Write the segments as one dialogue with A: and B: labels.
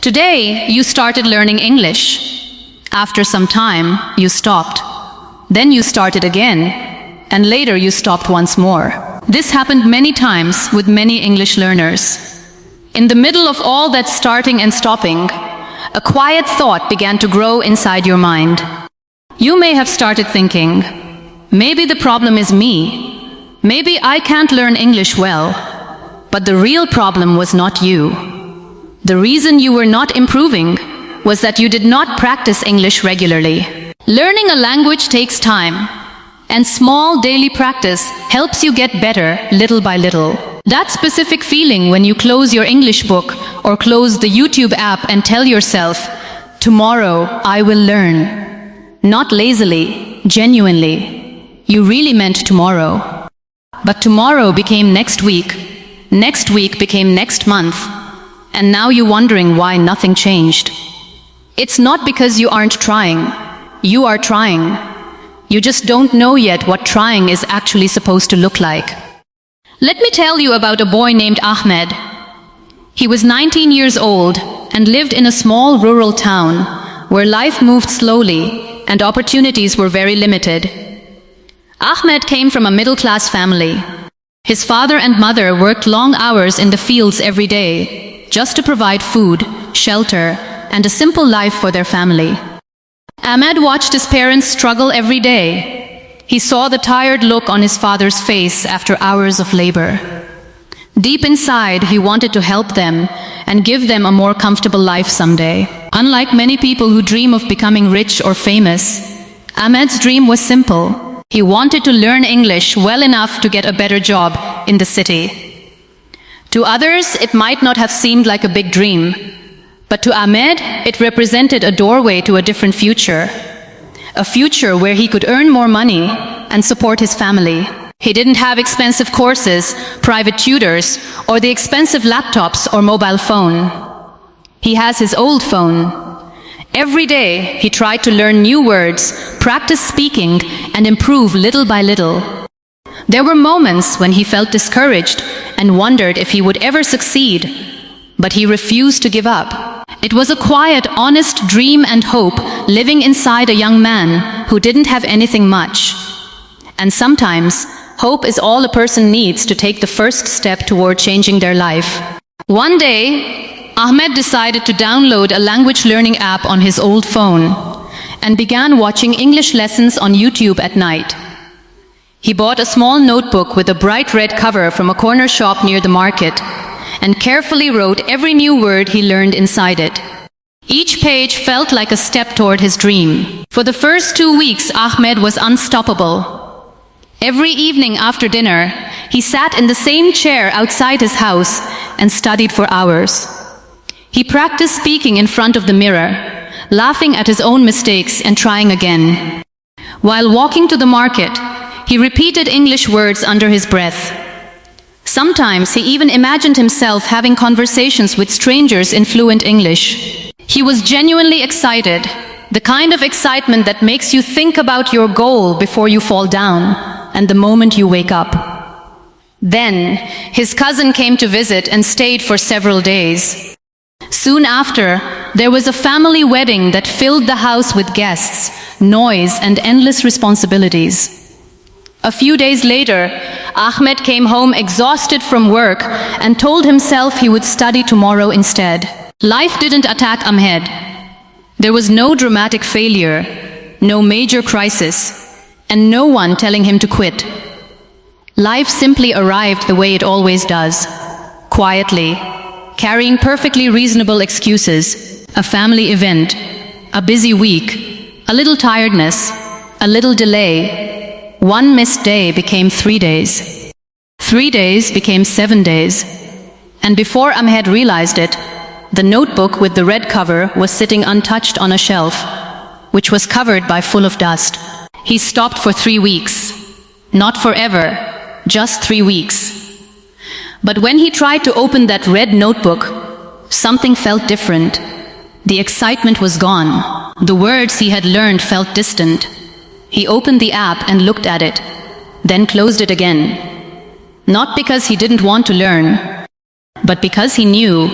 A: Today, you started learning English. After some time, you stopped. Then you started again, and later you stopped once more. This happened many times with many English learners. In the middle of all that starting and stopping, a quiet thought began to grow inside your mind. You may have started thinking, maybe the problem is me. Maybe I can't learn English well. But the real problem was not you. The reason you were not improving was that you did not practice English regularly. Learning a language takes time, and small daily practice helps you get better little by little. That specific feeling when you close your English book or close the YouTube app and tell yourself, tomorrow I will learn. Not lazily, genuinely. You really meant tomorrow. But tomorrow became next week became next month, and now you're wondering why nothing changed. It's not because you aren't trying. You are trying. You just don't know yet what trying is actually supposed to look like. Let me tell you about a boy named Ahmed. He was 19 years old and lived in a small rural town where life moved slowly and opportunities were very limited. Ahmed came from a middle-class family. His father and mother worked long hours in the fields every day, just to provide food, shelter, and a simple life for their family. Ahmed watched his parents struggle every day. He saw the tired look on his father's face after hours of labor. Deep inside, he wanted to help them and give them a more comfortable life someday. Unlike many people who dream of becoming rich or famous, Ahmed's dream was simple. He wanted to learn English well enough to get a better job in the city. To others, it might not have seemed like a big dream, but to Ahmed, it represented a doorway to a different future. A future where he could earn more money and support his family. He didn't have expensive courses, private tutors, or the expensive laptops or mobile phone. He has his old phone. Every day, he tried to learn new words, practice speaking, and improve little by little. There were moments when he felt discouraged and wondered if he would ever succeed, but he refused to give up. It was a quiet, honest dream and hope living inside a young man who didn't have anything much. And sometimes, hope is all a person needs to take the first step toward changing their life. One day, Ahmed decided to download a language learning app on his old phone and began watching English lessons on YouTube at night. He bought a small notebook with a bright red cover from a corner shop near the market and carefully wrote every new word he learned inside it. Each page felt like a step toward his dream. For the first 2 weeks, Ahmed was unstoppable. Every evening after dinner, he sat in the same chair outside his house and studied for hours. He practiced speaking in front of the mirror, laughing at his own mistakes and trying again. While walking to the market, he repeated English words under his breath. Sometimes he even imagined himself having conversations with strangers in fluent English. He was genuinely excited, the kind of excitement that makes you think about your goal before you fall down and the moment you wake up. Then, his cousin came to visit and stayed for several days. Soon after, there was a family wedding that filled the house with guests, noise, and endless responsibilities. A few days later, Ahmed came home exhausted from work and told himself he would study tomorrow instead. Life didn't attack Ahmed. There was no dramatic failure, no major crisis, and no one telling him to quit. Life simply arrived the way it always does, quietly, carrying perfectly reasonable excuses, a family event, a busy week, a little tiredness, a little delay. One missed day became 3 days. 3 days became 7 days. And before Ahmed realized it, the notebook with the red cover was sitting untouched on a shelf, which was covered by full of dust. He stopped for 3 weeks. Not forever, just 3 weeks. But when he tried to open that red notebook, something felt different. The excitement was gone. The words he had learned felt distant. He opened the app and looked at it, then closed it again. Not because he didn't want to learn, but because he knew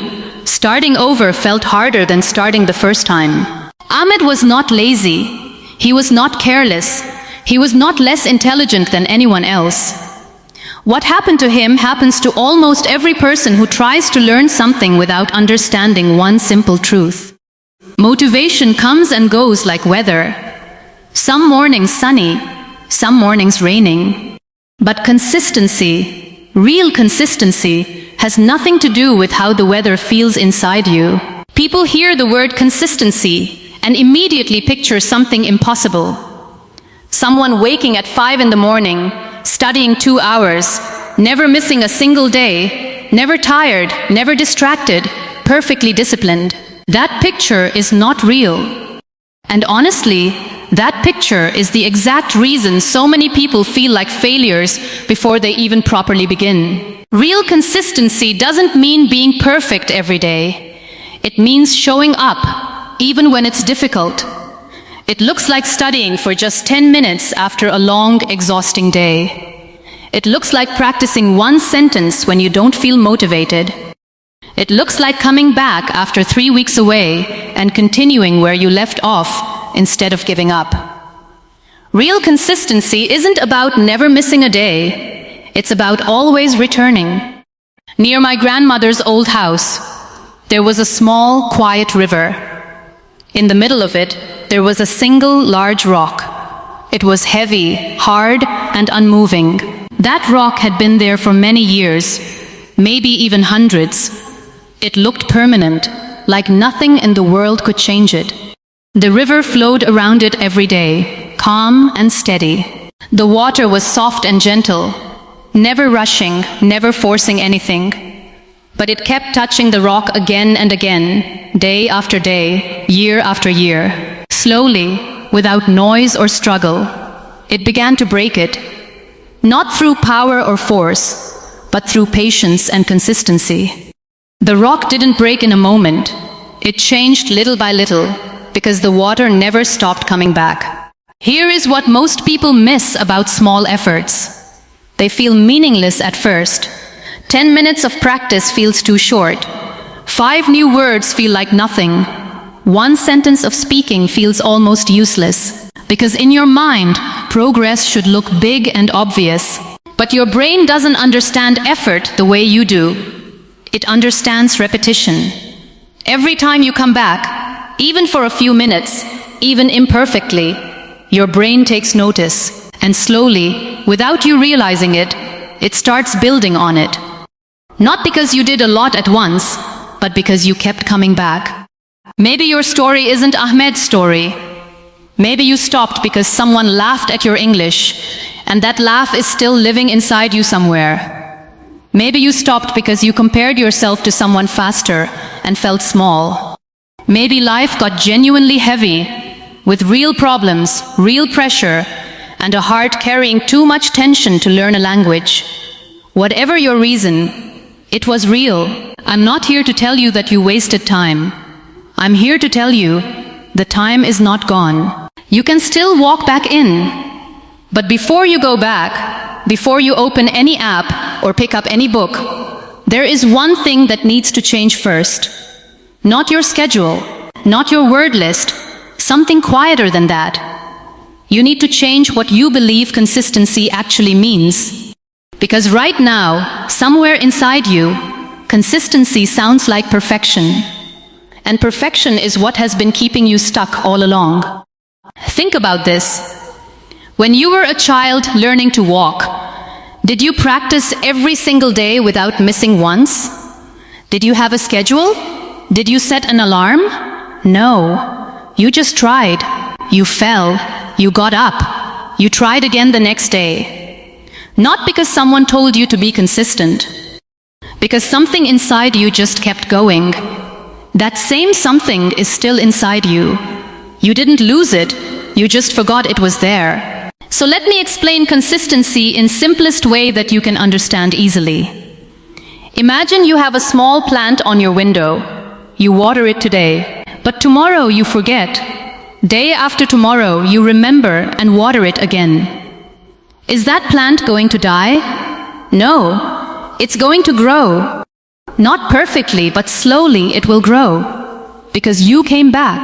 A: Starting over felt harder than starting the first time. Ahmed was not lazy. He was not careless. He was not less intelligent than anyone else. What happened to him happens to almost every person who tries to learn something without understanding one simple truth. Motivation comes and goes like weather. Some mornings sunny, some mornings raining. But consistency, real consistency, has nothing to do with how the weather feels inside you. People hear the word consistency and immediately picture something impossible. Someone waking at 5 in the morning, studying 2 hours, never missing a single day, never tired, never distracted, perfectly disciplined. That picture is not real. And honestly, that picture is the exact reason so many people feel like failures before they even properly begin. Real consistency doesn't mean being perfect every day. It means showing up, even when it's difficult. It looks like studying for just 10 minutes after a long, exhausting day. It looks like practicing one sentence when you don't feel motivated. It looks like coming back after 3 weeks away and continuing where you left off instead of giving up. Real consistency isn't about never missing a day. It's about always returning. Near my grandmother's old house, there was a small, quiet river. In the middle of it, there was a single large rock. It was heavy, hard, and unmoving. That rock had been there for many years, maybe even hundreds. It looked permanent, like nothing in the world could change it. The river flowed around it every day, calm and steady. The water was soft and gentle, never rushing, never forcing anything. But it kept touching the rock again and again, day after day, year after year. Slowly, without noise or struggle, it began to break it. Not through power or force, but through patience and consistency. The rock didn't break in a moment. It changed little by little, because the water never stopped coming back. Here is what most people miss about small efforts. They feel meaningless at first. 10 minutes of practice feels too short. 5 new words feel like nothing. 1 sentence of speaking feels almost useless. Because in your mind, progress should look big and obvious. But your brain doesn't understand effort the way you do. It understands repetition. Every time you come back, even for a few minutes, even imperfectly, your brain takes notice. And slowly, without you realizing it, it starts building on it. Not because you did a lot at once, but because you kept coming back. Maybe your story isn't Ahmed's story. Maybe you stopped because someone laughed at your English, and that laugh is still living inside you somewhere. Maybe you stopped because you compared yourself to someone faster and felt small. Maybe life got genuinely heavy, with real problems, real pressure, and a heart carrying too much tension to learn a language. Whatever your reason, it was real. I'm not here to tell you that you wasted time. I'm here to tell you, the time is not gone. You can still walk back in. But before you go back, before you open any app or pick up any book, there is one thing that needs to change first. Not your schedule, not your word list, something quieter than that. You need to change what you believe consistency actually means. Because right now, somewhere inside you, consistency sounds like perfection. And perfection is what has been keeping you stuck all along. Think about this. When you were a child learning to walk, did you practice every single day without missing once? Did you have a schedule? Did you set an alarm? No. You just tried. You fell. You got up. You tried again the next day. Not because someone told you to be consistent. Because something inside you just kept going. That same something is still inside you. You didn't lose it. You just forgot it was there. So let me explain consistency in simplest way that you can understand easily. Imagine you have a small plant on your window. You water it today, but tomorrow you forget. Day after tomorrow you remember and water it again. Is that plant going to die? No, it's going to grow. Not perfectly, but slowly it will grow. Because you came back.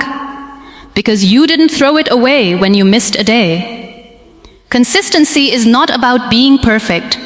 A: Because you didn't throw it away when you missed a day. Consistency is not about being perfect.